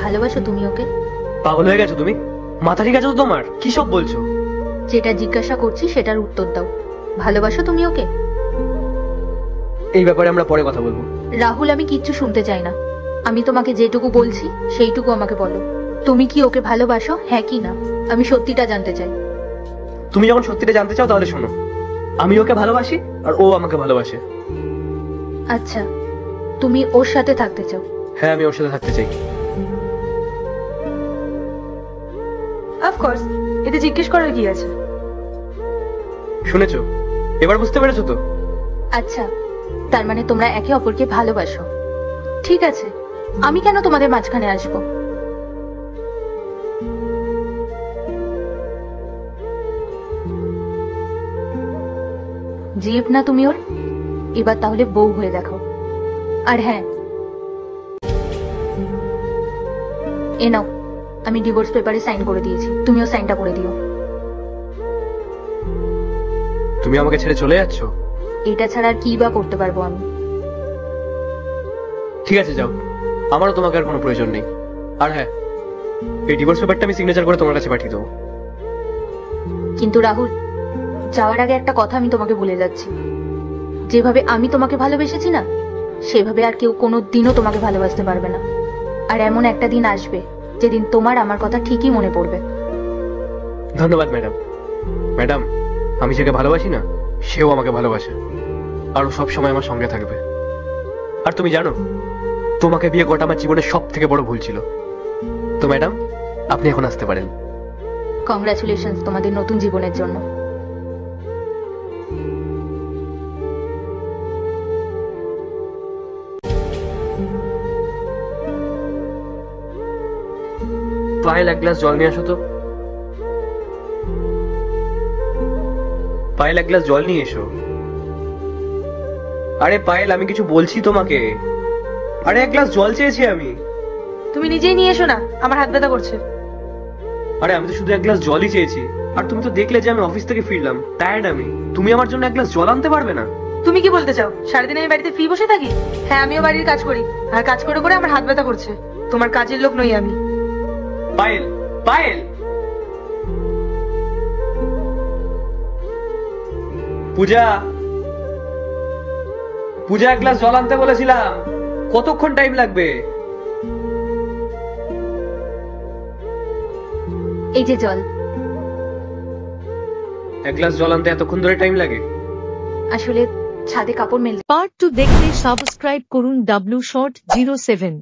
ভালোবাসো তুমি ওকে? পাগল হয়ে গেছো তুমি? মাথা ঠিক আছে তো তোমার? কি সব বলছো? যেটা জিজ্ঞাসা করছি সেটার উত্তর দাও। ভালোবাসো তুমি ওকে? এই ব্যাপারে আমরা পরে কথা বলবো। রাহুল, আমি কিচ্ছু শুনতে চাই না। আমি তোমাকে যেটুকু বলছি সেইটুকু আমাকে বলো। তুমি কি ওকে ভালোবাসো, হ্যাঁ কি না? আমি সত্যিটা জানতে চাই। তুমি যখন সত্যিটা জানতে চাও তাহলে শোনো, আমি ওকে ভালোবাসি আর ও আমাকে ভালোবাসে। আচ্ছা, তুমি ওর সাথে থাকতে চাও? হ্যাঁ, আমি ওর সাথে থাকতে চাই। অফকোর্স, এতে জিজ্ঞেস করার কি আছে? শুনেছো? এবার বুঝতে পেরেছো তো? আচ্ছা, তার মানে তোমরা একে অপরকে ভালোবাসো। ঠিক আছে, আমি কেন তোমাদের মাঝখানে আসবো? জীব না তুমি ওর? এবার তাহলে বউ হয়ে দেখো। আর হ্যাঁ, এ নাও, আমি ডিভোর্স পেপারে সাইন করে দিয়েছি, তুমিও সাইনটা করে দিও। তুমি আমাকে ছেড়ে চলে যাচ্ছ? এটা ছাড়া আর কি বা করতে পারবো আমি? ঠিক আছে, যাও, আমারও তোমাকে আর কোনো প্রয়োজন নেই। আর হ্যাঁ, এই ডিভোর্স পেপারটা আমি সিগনেচার করে তোমার কাছে পাঠিয়ে দেবো। কিন্তু রাহুল, যাওয়ার আগে একটা কথা আমি তোমাকে বলে যাচ্ছি। যেভাবে আমি তোমাকে ভালোবেসেছি না, সেভাবে আর কেউ কোনো দিনও তোমাকে ভালোবাসতে পারবে না। আর এমন একটা দিন আসবে যেদিন তোমার আমার কথা ঠিকই মনে পড়বে। ধন্যবাদ ম্যাডাম। ম্যাডাম, আমি যাকে ভালোবাসি না সেও আমাকে ভালোবাসে, আর ও সব সময় আমার সঙ্গে থাকবে। আর তুমি জানো, তোমাকে বিয়ে করাটা আমার জীবনের সব থেকে বড় ভুল ছিল। তো ম্যাডাম, আপনি এখন আসতে পারেন। কংগ্রাচুলেশনস তোমাদের নতুন জীবনের জন্য। পায়েল, এক গ্লাস জল নিয়ে আসো তো। পায়েল, এক গ্লাস জল নিয়ে এসো। আরে পায়েল, আমি কিছু বলছি তোমাকে। আরে এক গ্লাস জল চেয়েছি আমি। তুমি নিজেই নিয়ে এসো না, আমার হাত ব্যথা করছে। আরে আমি তো শুধু এক গ্লাস জলই চেয়েছি, আর তুমি তো দেখলে যে আমি অফিস থেকে ফিরলাম, টায়ার্ড আমি। তুমি আমার জন্য এক গ্লাস জল আনতে পারবে না? তুমি কি বলতে চাও সারাদিন আমি বাড়িতে ফ্রি বসে থাকি? হ্যাঁ, আমিও বাড়ির কাজ করি, আর কাজ করে করে আমার হাত ব্যথা করছে। তোমার কাজের লোক নই আমি। পায়েল, পায়েল। পূজা, পূজা, এক গ্লাস জল আনতে বলেছিলাম। কতক্ষণ টাইম লাগবে? এই যে জল। এক গ্লাস জল আনতে এতক্ষণ ধরে টাইম লাগে? আসলে ছাদে কাপড় মেলতে। পার্ট 2 দেখতে সাবস্ক্রাইব করুন W Short 07।